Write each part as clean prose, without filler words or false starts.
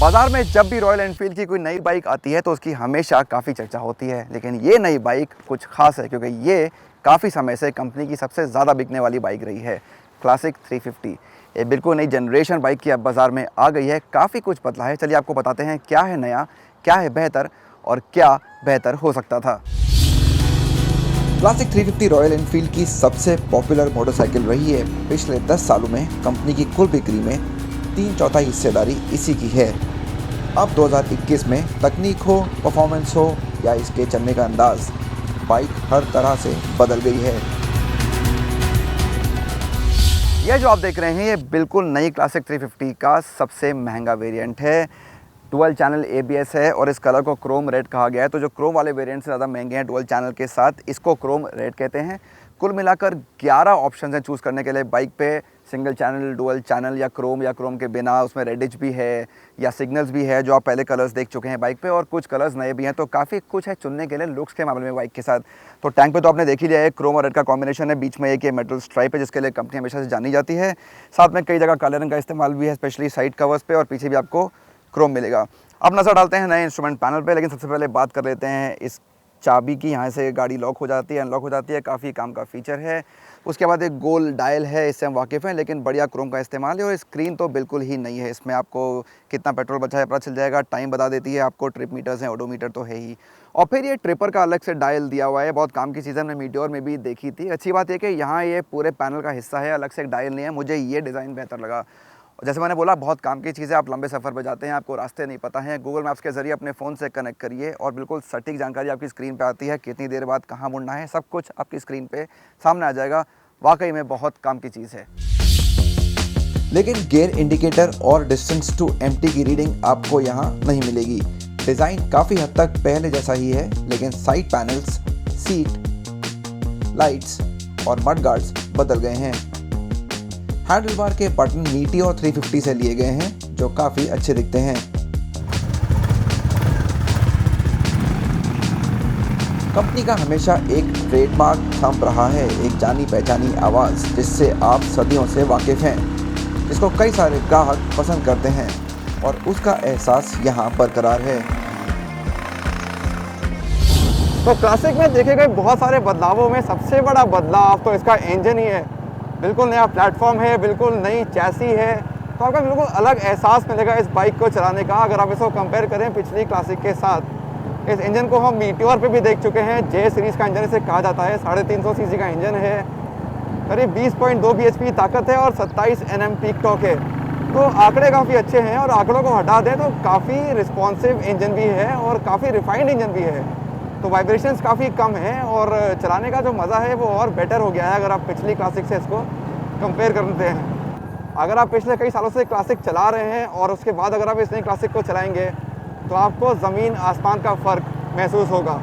बाज़ार में जब भी रॉयल एनफील्ड की कोई नई बाइक आती है तो उसकी हमेशा काफ़ी चर्चा होती है, लेकिन ये नई बाइक कुछ खास है क्योंकि ये काफ़ी समय से कंपनी की सबसे ज़्यादा बिकने वाली बाइक रही है। क्लासिक 350 ये बिल्कुल नई जनरेशन बाइक की अब बाज़ार में आ गई है। काफ़ी कुछ बदला है। चलिए आपको बताते हैं क्या है नया, क्या है बेहतर और क्या बेहतर हो सकता था। क्लासिक 350 रॉयल एनफील्ड की सबसे पॉपुलर मोटरसाइकिल रही है। पिछले 10 सालों में कंपनी की कुल बिक्री में 3/4 हिस्सेदारी इसी की है। अब 2021 में तकनीक हो, परफॉर्मेंस हो या इसके चलने का अंदाज, बाइक हर तरह से बदल गई है। यह जो आप देख रहे हैं ये बिल्कुल नई क्लासिक 350 का सबसे महंगा वेरिएंट है। डुअल चैनल ABS है और इस कलर को क्रोम रेड कहा गया है। तो जो क्रोम वाले वेरिएंट से ज़्यादा महंगे हैं डुअल चैनल के साथ, इसको क्रोम रेड कहते हैं। कुल मिलाकर 11 ऑप्शन हैं चूज़ करने के लिए बाइक पे। सिंगल चैनल, डुअल चैनल या क्रोम के बिना, उसमें रेडिश भी है या सिग्नल्स भी है जो आप पहले कलर्स देख चुके हैं बाइक पे, और कुछ कलर्स नए भी हैं। तो काफ़ी कुछ है चुनने के लिए लुक्स के मामले में बाइक के साथ। तो टैंक पे तो आपने देख ही लिया है, क्रोम और रेड का कॉम्बिनेशन है। बीच में एक ये मेटल स्ट्राइप है जिसके लिए कंपनी हमेशा से जानी जाती है। साथ में कई जगह काले रंग का इस्तेमाल भी है, स्पेशली साइड कवर्स पे, और पीछे भी आपको क्रोम मिलेगा। अब नज़र डालते हैं नए इंस्ट्रूमेंट पैनल पे, लेकिन सबसे पहले बात कर लेते हैं इस चाबी की। यहाँ से गाड़ी लॉक हो जाती है, अनलॉक हो जाती है, काफ़ी काम का फीचर है। उसके बाद एक गोल डायल है, इससे हम वाकिफ़ हैं, लेकिन बढ़िया क्रोम का इस्तेमाल है। और स्क्रीन तो बिल्कुल ही नहीं है, इसमें आपको कितना पेट्रोल बचा है पता चल जाएगा, टाइम बता देती है आपको, ट्रिप मीटर्स हैं, ओडोमीटर तो है ही। और फिर ये ट्रिपर का अलग से डायल दिया हुआ है, बहुत काम की चीज़ है, हमने मीटियोर में भी देखी थी। अच्छी बात है कि यहाँ ये पूरे पैनल का हिस्सा है, अलग से एक डायल नहीं है। मुझे ये डिज़ाइन बेहतर लगा। जैसे मैंने बोला, बहुत काम की चीज़ है। आप लंबे सफ़र पर जाते हैं, आपको रास्ते नहीं पता हैं, गूगल मैप्स के ज़रिए अपने फ़ोन से कनेक्ट करिए और बिल्कुल सटीक जानकारी आपकी स्क्रीन पे आती है, कितनी देर बाद कहाँ मुड़ना है, सब कुछ आपकी स्क्रीन पे सामने आ जाएगा। वाकई में बहुत काम की चीज़ है। लेकिन गियर इंडिकेटर और डिस्टेंस टू एम्प्टी की रीडिंग आपको यहाँ नहीं मिलेगी। डिज़ाइन काफ़ी हद तक पहले जैसा ही है, लेकिन साइड पैनल्स, सीट, लाइट्स और मड गार्ड्स बदल गए हैं। हैंडल बार के बटन मीटियोर 350 से लिए गए हैं, जो काफ़ी अच्छे दिखते हैं। कंपनी का हमेशा एक ट्रेडमार्क थंब रहा है, एक जानी पहचानी आवाज़ जिससे आप सदियों से वाकिफ़ हैं, जिसको कई सारे ग्राहक पसंद करते हैं और उसका एहसास यहाँ बरकरार है। तो क्लासिक में देखे गए बहुत सारे बदलावों में सबसे बड़ा बदलाव तो इसका इंजन ही है। बिल्कुल नया प्लेटफॉर्म है, बिल्कुल नई चैसी है, तो आपका बिल्कुल अलग एहसास मिलेगा इस बाइक को चलाने का अगर आप इसको कंपेयर करें पिछली क्लासिक के साथ। इस इंजन को हम मीटियोर पे भी देख चुके हैं, J सीरीज़ का इंजन इसे कहा जाता है। 350 सीसी का इंजन है, करीब 20.2 bhp ताकत है और 27 Nm पीक टॉर्क है। तो आंकड़े काफ़ी अच्छे हैं, और आंकड़ों को हटा दें तो काफ़ी रिस्पॉन्सिव इंजन भी है और काफ़ी रिफाइंड इंजन भी है। तो वाइब्रेशंस काफ़ी कम है और चलाने का जो मज़ा है वो और बेटर हो गया है अगर आप पिछली क्लासिक से इसको कंपेयर करते हैं। अगर आप पिछले कई सालों से क्लासिक चला रहे हैं और उसके बाद अगर आप इस नई क्लासिक को चलाएंगे तो आपको ज़मीन आसमान का फ़र्क महसूस होगा।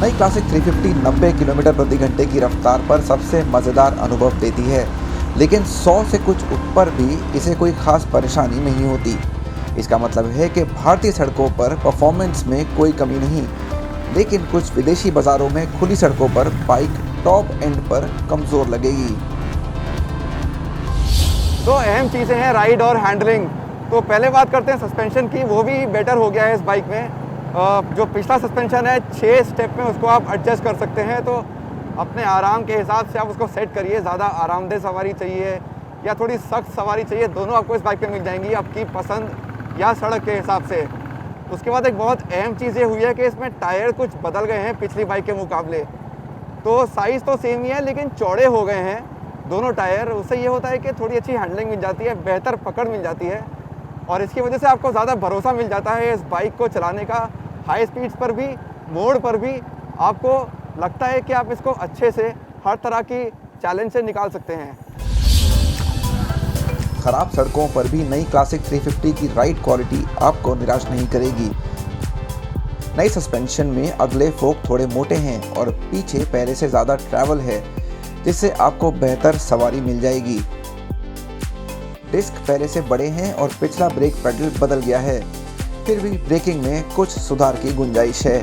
नई क्लासिक 350 90 किलोमीटर प्रति घंटे की रफ्तार पर सबसे मज़ेदार अनुभव देती है, लेकिन 100 से कुछ ऊपर भी इसे कोई ख़ास परेशानी नहीं होती। इसका मतलब है कि भारतीय सड़कों पर परफॉर्मेंस में कोई कमी नहीं, लेकिन कुछ विदेशी बाज़ारों में खुली सड़कों पर बाइक टॉप एंड पर कमज़ोर लगेगी। तो अहम चीज़ें हैं राइड और हैंडलिंग। तो पहले बात करते हैं सस्पेंशन की, वो भी बेटर हो गया है इस बाइक में। जो पिछला सस्पेंशन है 6 स्टेप में उसको आप एडजस्ट कर सकते हैं, तो अपने आराम के हिसाब से आप उसको सेट करिए। ज़्यादा आरामदेह सवारी चाहिए या थोड़ी सख्त सवारी चाहिए, दोनों आपको इस बाइक पे मिल जाएंगी आपकी पसंद या सड़क के हिसाब से। उसके बाद एक बहुत अहम चीज़ ये हुई है कि इसमें टायर कुछ बदल गए हैं पिछली बाइक के मुकाबले। तो साइज़ तो सेम ही है लेकिन चौड़े हो गए हैं दोनों टायर। उससे ये होता है कि थोड़ी अच्छी हैंडलिंग मिल जाती है, बेहतर पकड़ मिल जाती है, और इसकी वजह से आपको ज़्यादा भरोसा मिल जाता है इस बाइक को चलाने का। हाई स्पीड्स पर भी, मोड़ पर भी आपको लगता है कि आप इसको अच्छे से हर तरह की चैलेंज से निकाल सकते हैं। खराब सड़कों पर भी नई क्लासिक 350 की राइड क्वालिटी आपको निराश नहीं करेगी। नई सस्पेंशन में अगले फोक थोड़े मोटे हैं और पीछे पहले से ज़्यादा ट्रैवल है, जिससे आपको बेहतर सवारी मिल जाएगी। डिस्क पहले से बड़े हैं और पिछला ब्रेक पेडल बदल गया है, फिर भी ब्रेकिंग में कुछ सुधार की गुंजाइश है।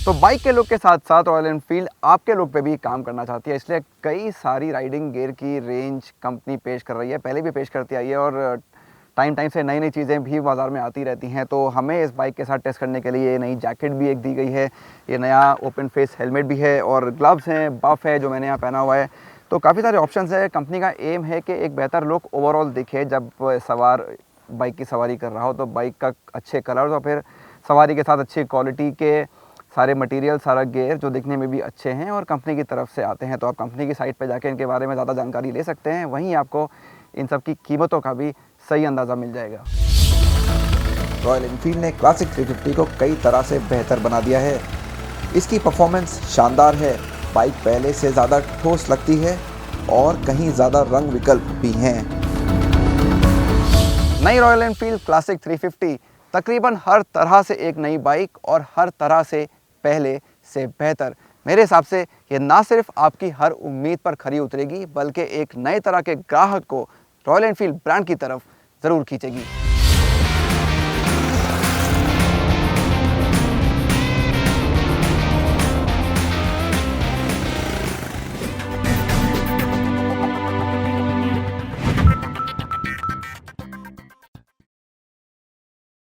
तो बाइक के लुक के साथ साथ रॉयल एनफील्ड आपके लुक पे भी काम करना चाहती है, इसलिए कई सारी राइडिंग गियर की रेंज कंपनी पेश कर रही है, पहले भी पेश करती आई है और टाइम टाइम से नई नई चीज़ें भी बाज़ार में आती रहती हैं। तो हमें इस बाइक के साथ टेस्ट करने के लिए ये नई जैकेट भी एक दी गई है, ये नया ओपन फेस हेलमेट भी है और ग्लव्स हैं, बफ है जो मैंने यहाँ पहना हुआ है। तो काफ़ी सारे ऑप्शंस है। कंपनी का एम है कि एक बेहतर लुक ओवरऑल दिखे जब सवार बाइक की सवारी कर रहा हो, तो बाइक का अच्छे कलर्स और फिर सवारी के साथ अच्छी क्वालिटी के सारे मटेरियल, सारा गियर जो दिखने में भी अच्छे हैं और कंपनी की तरफ से आते हैं। तो आप कंपनी की साइट पर जाकर इनके बारे में ज़्यादा जानकारी ले सकते हैं, वहीं आपको इन सब की कीमतों का भी सही अंदाज़ा मिल जाएगा। रॉयल एनफील्ड ने क्लासिक 350 को कई तरह से बेहतर बना दिया है। इसकी परफॉर्मेंस शानदार है, बाइक पहले से ज़्यादा ठोस लगती है और कहीं ज़्यादा रंग विकल्प भी हैं। नई रॉयल एनफील्ड क्लासिक 350 तकरीबन हर तरह से एक नई बाइक और हर तरह से पहले से बेहतर। मेरे हिसाब से ये ना सिर्फ आपकी हर उम्मीद पर खरी उतरेगी बल्कि एक नए तरह के ग्राहक को रॉयल एनफील्ड ब्रांड की तरफ ज़रूर खींचेगी।